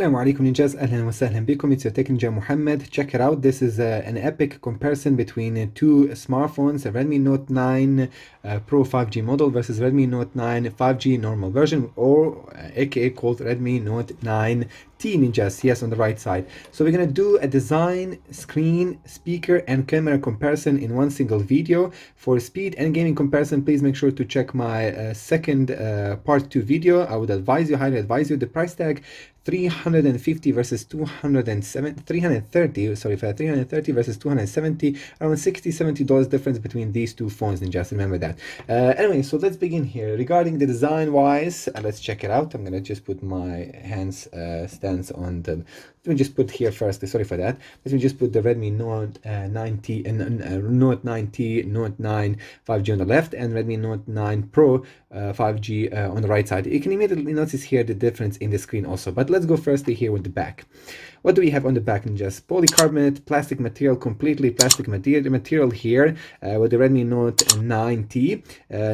Assalamu alaikum ninjas, ahlan wa sahlan bikum. It's your Tech Ninja Muhammad. Check it out. This is an epic comparison between two smartphones, a Redmi Note 9 Pro 5G model versus Redmi Note 9 5G normal version, or aka called Redmi Note 9T ninjas. Yes, on the right side. So we're gonna do a design, screen, speaker, and camera comparison in one single video. For speed and gaming comparison, please make sure to check my second part 2 video. I would highly advise you. The price tag 350 versus 330 versus 270, around $60-70 difference between these two phones, and just remember that. Anyway, so let's begin here. Regarding the design wise, let's check it out. I'm gonna just put my hands stance on the, let me just put here first, sorry for that. Let me just put the Redmi Note 9T and Note 9T, Note 9 5G on the left, and Redmi Note 9 Pro 5G on the right side. You can immediately notice here the difference in the screen also, but let's go firstly here with the back. What do we have on the back? Just polycarbonate plastic material, completely plastic material here with the Redmi Note 9T,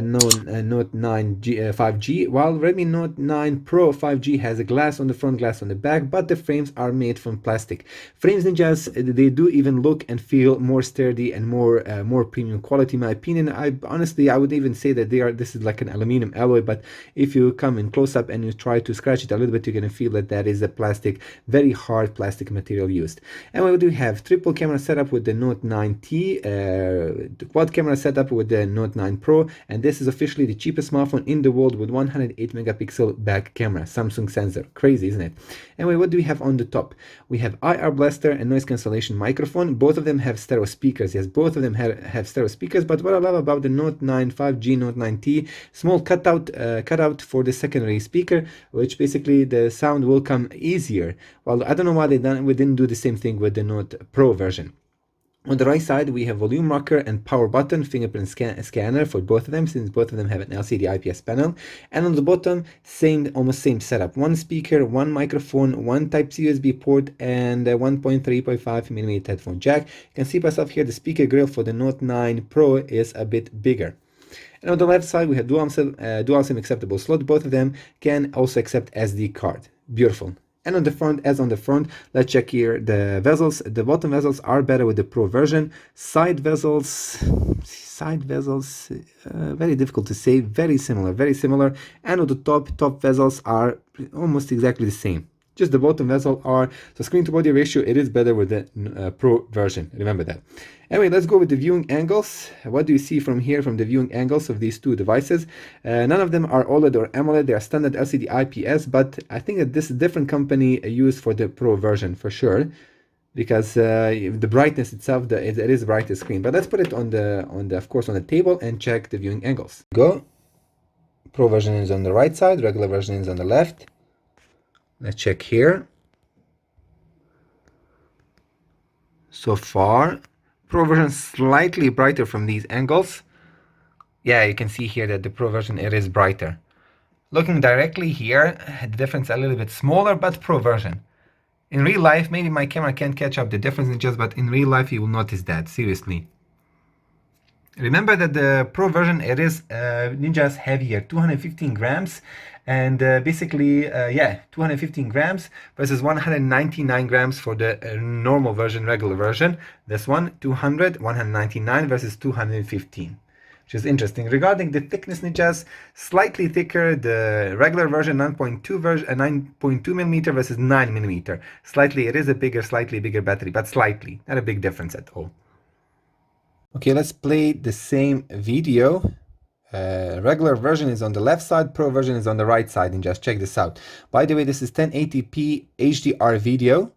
Note 9 5G, while Redmi Note 9 Pro 5G has a glass on the front, glass on the back, but the frames are made from plastic. Frames, ninjas, they do even look and feel more sturdy and more premium quality, in my opinion. I would even say that this is like an aluminum alloy, but if you come in close up and you try to scratch it a little bit, you're gonna feel that is a plastic, very hard plastic material used. And what do we have? Triple camera setup with the Note 9T, quad camera setup with the Note 9 Pro, and this is officially the cheapest smartphone in the world with 108 megapixel back camera, Samsung sensor. Crazy, isn't it? Anyway, what do we have on the top? We have IR blaster and noise cancellation microphone. Both of them have stereo speakers. Yes, both of them have stereo speakers, but what I love about the Note 9 5G, Note 9T, small cutout for the secondary speaker, which basically the sound will come easier. Well, I don't know why we didn't do the same thing with the Note Pro version. On the right side, we have volume rocker and power button, fingerprint scanner for both of them, since both of them have an LCD IPS panel. And on the bottom, almost same setup. One speaker, one microphone, one Type-C USB port, and a 1.3.5mm headphone jack. You can see by yourself here, the speaker grill for the Note 9 Pro is a bit bigger. And on the left side, we have dual SIM acceptable slot. Both of them can also accept SD card. Beautiful. And on the front, let's check here the bezels. The bottom bezels are better with the Pro version. Side bezels, very difficult to say. Very similar. And on the top bezels are almost exactly the same. Just the bottom bezel are, so screen to body ratio, it is better with the Pro version. Remember that. Anyway, let's go with the viewing angles. What do you see from here, from the viewing angles of these two devices? None of them are OLED or AMOLED. They are standard LCD IPS, but I think that this is a different company used for the Pro version for sure, because the brightness itself, it is a brighter screen. But let's put it on the of course on the table and check the viewing angles. Go. Pro version is on the right side, regular version is on the left. Let's check here. So far, Pro version is slightly brighter from these angles. Yeah, you can see here that the Pro version, it is brighter. Looking directly here, the difference a little bit smaller, but Pro version. In real life, maybe my camera can't catch up the difference, but in real life, you will notice that, seriously. Remember that the Pro version, it is ninjas heavier, 215 grams, and basically 215 grams versus 199 grams for the normal version, regular version. This one 199 versus 215, which is interesting. Regarding the thickness, ninjas, slightly thicker. The regular version 9.2 millimeter versus 9 millimeter. Slightly, it is a slightly bigger battery, but slightly, not a big difference at all. Okay, let's play the same video. Regular version is on the left side, Pro version is on the right side, and just check this out. By the way, this is 1080p HDR video.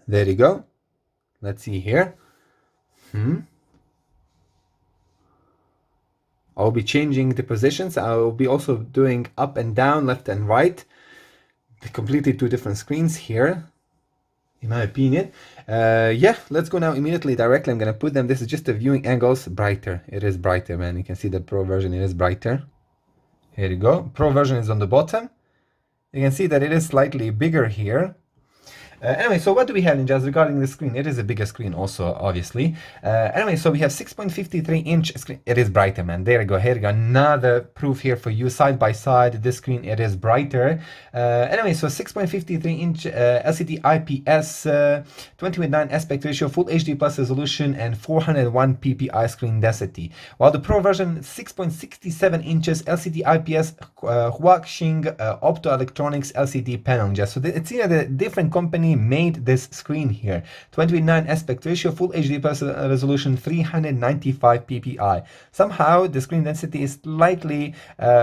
There you go. Let's see here. I'll be changing the positions. I'll be also doing up and down, left and right. Completely two different screens here, in my opinion. Let's go now immediately directly. I'm gonna put them, this is just the viewing angles, brighter. It is brighter, man. You can see the Pro version, it is brighter. Here you go. Pro version is on the bottom. You can see that it is slightly bigger here. Anyway, so what do we have in just regarding the screen? It is a bigger screen also, obviously. Anyway, so we have 6.53-inch screen. It is brighter, man. There you go. Here you go. Another proof here for you. Side by side, this screen, it is brighter. Anyway, so 6.53-inch LCD IPS, 20:9 aspect ratio, full HD plus resolution, and 401 ppi screen density. While the Pro version, 6.67 inches LCD IPS Huaxing optoelectronics LCD panel. Just so it's either the different company made this screen here. 20:9 aspect ratio, full HD plus resolution, 395 ppi. Somehow the screen density is slightly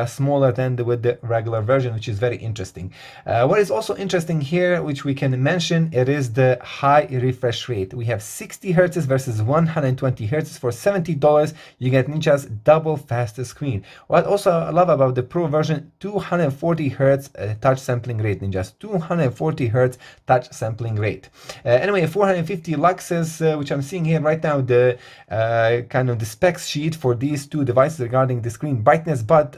smaller than with the regular version, which is very interesting. What is also interesting here, which we can mention, it is the high refresh rate. We have 60 hertz versus 120 hertz. For $70, you get Ninja's double faster screen. What also I love about the Pro version, 240 hertz touch sampling rate. Ninja's 240 hertz touch sampling rate. Anyway, 450 luxes, which I'm seeing here right now, the kind of the specs sheet for these two devices regarding the screen brightness. But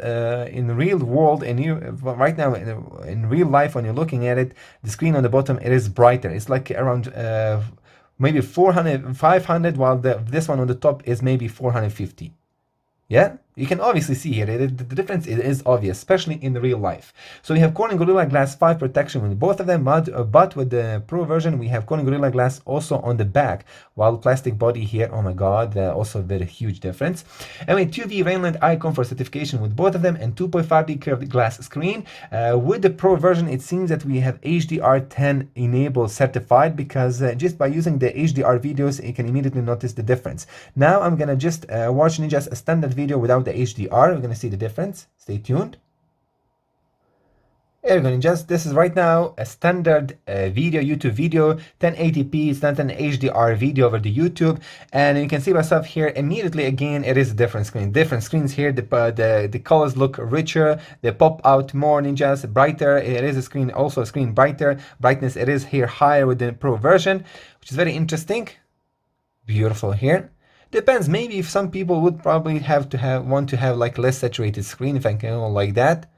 in real world, right now in real life, when you're looking at it, the screen on the bottom, it is brighter. It's like around maybe 400, 500, while this one on the top is maybe 450. Yeah, you can obviously see here the difference is obvious, especially in real life. So we have Corning Gorilla Glass 5 protection with both of them, but with the Pro version we have Corning Gorilla Glass also on the back, while plastic body here, oh my god, also a very huge difference. Anyway, 2V Rainland Eye Comfort certification with both of them, and 2.5D curved glass screen. With the Pro version, it seems that we have HDR10 enabled certified, because just by using the HDR videos, you can immediately notice the difference. Now I'm gonna just watch Ninja's a standard video without the HDR. We're gonna see the difference. Stay tuned. Here we're going to this is right now a standard video, YouTube video, 1080p. It's not an HDR video over the YouTube, and you can see myself here immediately. Again, it is a different screen. Different screens here. The colors look richer. They pop out more. Ninjas brighter. It is a screen, also a screen brighter. Brightness, it is here higher with the Pro version, which is very interesting. Beautiful here. Depends. Maybe if some people would probably want to have like less saturated screen, if I can go like that.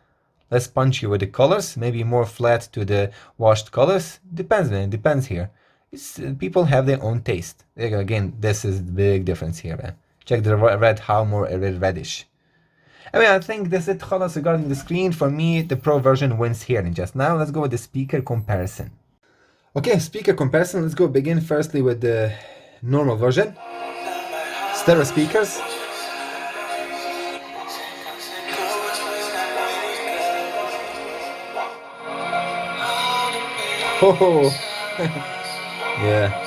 Less punchy with the colors, maybe more flat to the washed colors. Depends, man. Depends here. People have their own taste. Again, this is the big difference here, man. Check the red, how more reddish. I mean, I think that's it, khalas, regarding the screen. For me, the Pro version wins here. And just now, let's go with the speaker comparison. Okay, speaker comparison. Let's go begin firstly with the normal version. Stereo speakers. Oh, yeah.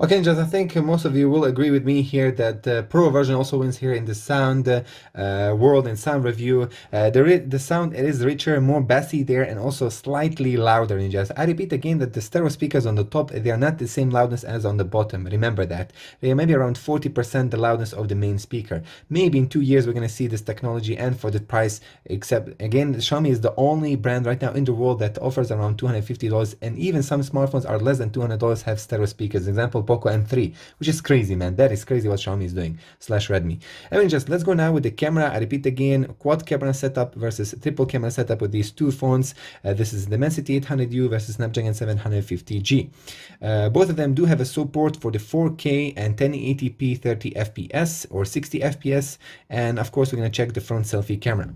Okay, Ninjas, I think most of you will agree with me here that the Pro version also wins here in the sound world and sound review. The sound, it is richer, more bassy there, and also slightly louder, Ninjas. I repeat again that the stereo speakers on the top, they are not the same loudness as on the bottom. Remember that. They are maybe around 40% the loudness of the main speaker. Maybe in 2 years we're going to see this technology, and for the price, except again, Xiaomi is the only brand right now in the world that offers around $250, and even some smartphones are less than $200 have stereo speakers. Example, Poco M3, which is crazy, man. That is crazy what Xiaomi is doing, / Redmi. I mean, just let's go now with the camera. I repeat again, quad camera setup versus triple camera setup with these two phones. This is the Dimensity 800U versus Snapdragon 750G. Both of them do have a support for the 4K and 1080p 30 FPS or 60 FPS, and of course we're going to check the front selfie camera.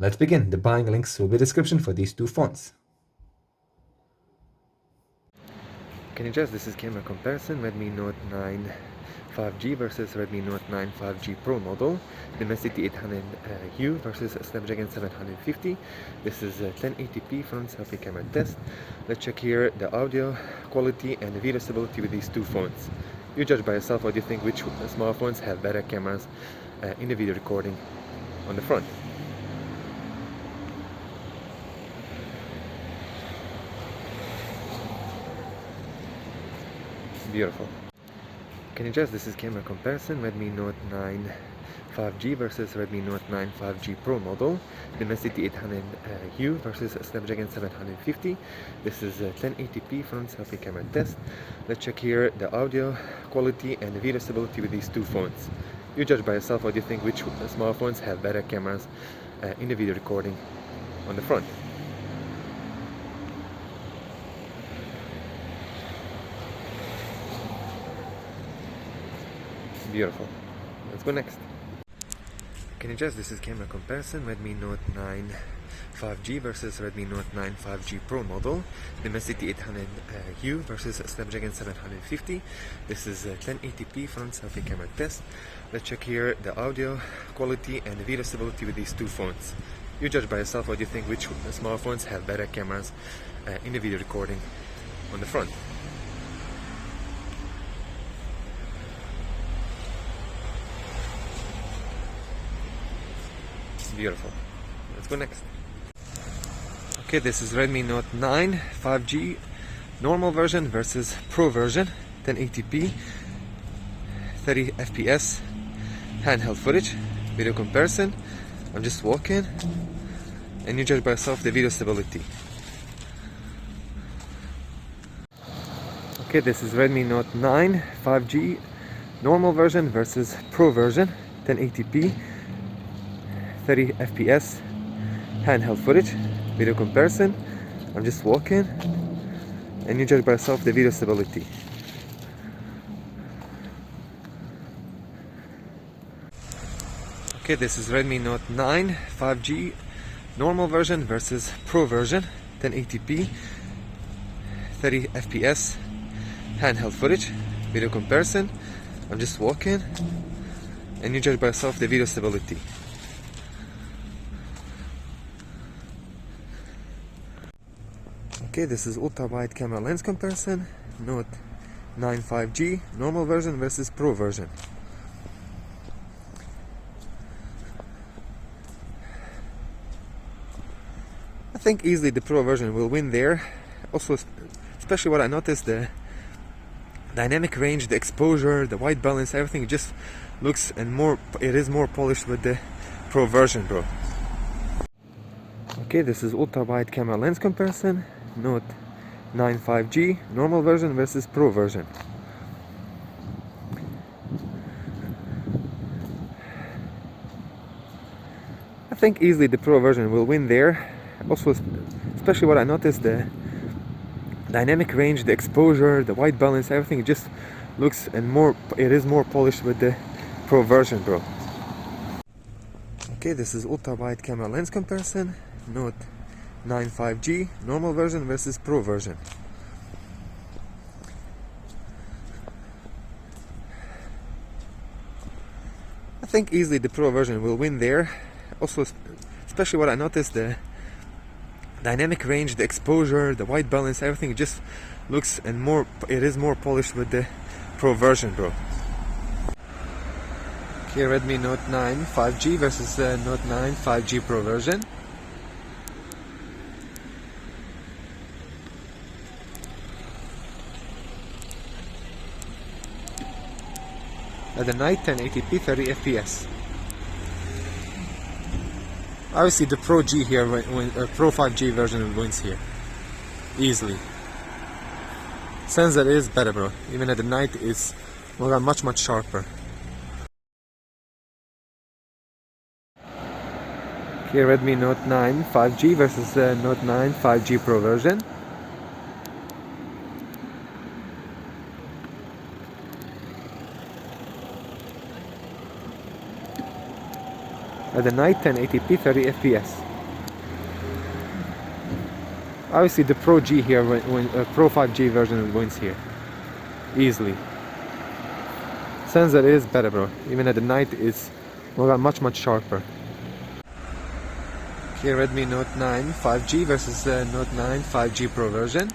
Let's begin. The buying links will be in the description for these two phones. Can you just, this is camera comparison, Redmi Note 9 5G versus Redmi Note 9 5G Pro model, Dimensity 800U versus Snapdragon 750. This is a 1080p front selfie camera test. Let's check here the audio quality and the video stability with these two phones. You judge by yourself what you think, which smartphones have better cameras in the video recording on the front. Beautiful. Can you just, this is camera comparison, Redmi Note 9 5G versus Redmi Note 9 5G Pro model, Dimensity 800U versus Snapdragon 750. This is a 1080p front selfie camera test. Let's check here the audio quality and the video stability with these two phones. You judge by yourself what you think, which smartphones have better cameras in the video recording on the front. Beautiful. Let's go next. Can you just, this is camera comparison, Redmi Note 9 5G versus Redmi Note 9 5G Pro model, Dimensity 800U versus Snapdragon 750. This is a 1080p front selfie camera test. Let's check here the audio quality and the video stability with these two phones. You judge by yourself what you think, which smartphones have better cameras in the video recording on the front. Beautiful. Let's go next. Okay, this is Redmi Note 9 5G normal version versus Pro version, 1080p, 30 FPS, handheld footage, video comparison. I'm just walking, and you judge by yourself the video stability. Okay, this is Redmi Note 9 5G normal version versus Pro version, 1080p, 30 FPS, handheld footage, video comparison. I'm just walking, and you judge by yourself the video stability. Okay, this is Redmi Note 9 5G normal version versus Pro version, 1080p, 30 FPS, handheld footage, video comparison. I'm just walking, and you judge by yourself the video stability. Okay, this is ultra wide camera lens comparison, Note 9 5G normal version versus Pro version. I think easily the Pro version will win there. Also, especially what I noticed, the dynamic range, the exposure, the white balance, everything just looks it is more polished with the Pro version, bro. Okay, this is ultra wide camera lens comparison, Note 9 5G normal version versus Pro version. I think easily the Pro version will win there. Also, especially what I noticed, the dynamic range, the exposure, the white balance, everything just looks it is more polished with the Pro version, bro. Okay, this is ultra wide camera lens comparison, Note 9 5G normal version versus Pro version. I think easily the Pro version will win there. Also, especially what I noticed, the dynamic range, the exposure, the white balance, everything just looks it is more polished with the Pro version, bro. Okay, Redmi Note 9 5G versus Note 9 5G Pro version. At the night, 1080p, 30 FPS. Obviously, the Pro G here, Pro 5G version wins here, easily. Sensor is better, bro. Even at the night, it's much sharper. Here, Redmi Note 9 5G versus Note 9 5G Pro version. At the night, 1080p, 30 FPS. Obviously, the Pro G here, Pro 5G version wins here, easily. Sensor is better, bro. Even at the night, it's much sharper. Here, Redmi Note 9 5G versus Note 9 5G Pro version.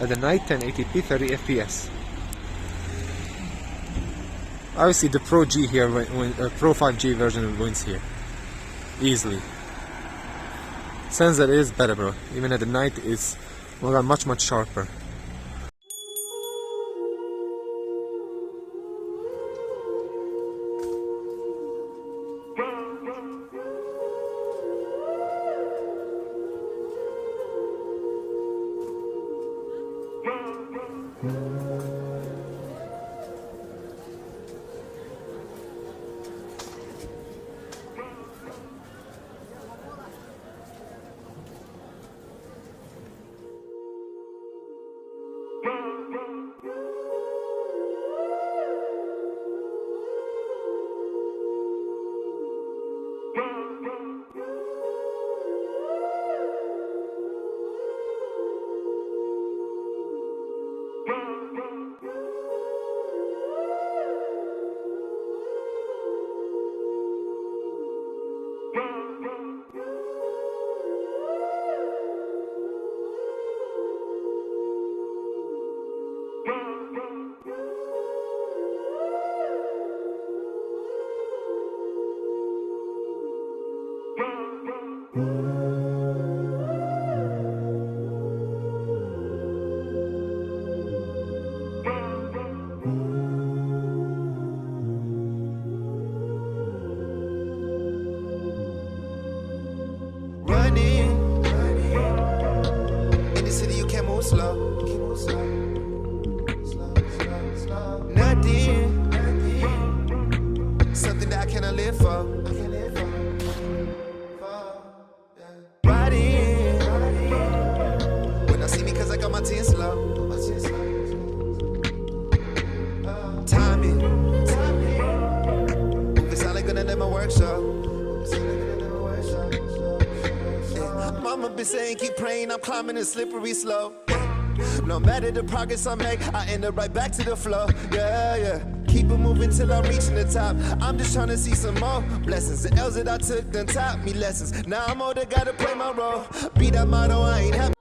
At the night 1080p 30 FPS. Obviously the Pro G here, Pro 5G version wins here. Easily. Sensor is better, bro. Even at the night it's much sharper. Something that I cannot live for. Ride in. When I see me, cause I got my 10 slow. Timing. Move it sound like gonna let my workshop. Mama been saying keep praying, I'm climbing a slippery slope. No matter the progress I make, I end up right back to the flow. Yeah, yeah. Keep it moving till I'm reaching the top. I'm just trying to see some more blessings. The L's that I took done taught me lessons. Now I'm older, gotta play my role. Be that motto, I ain't happy.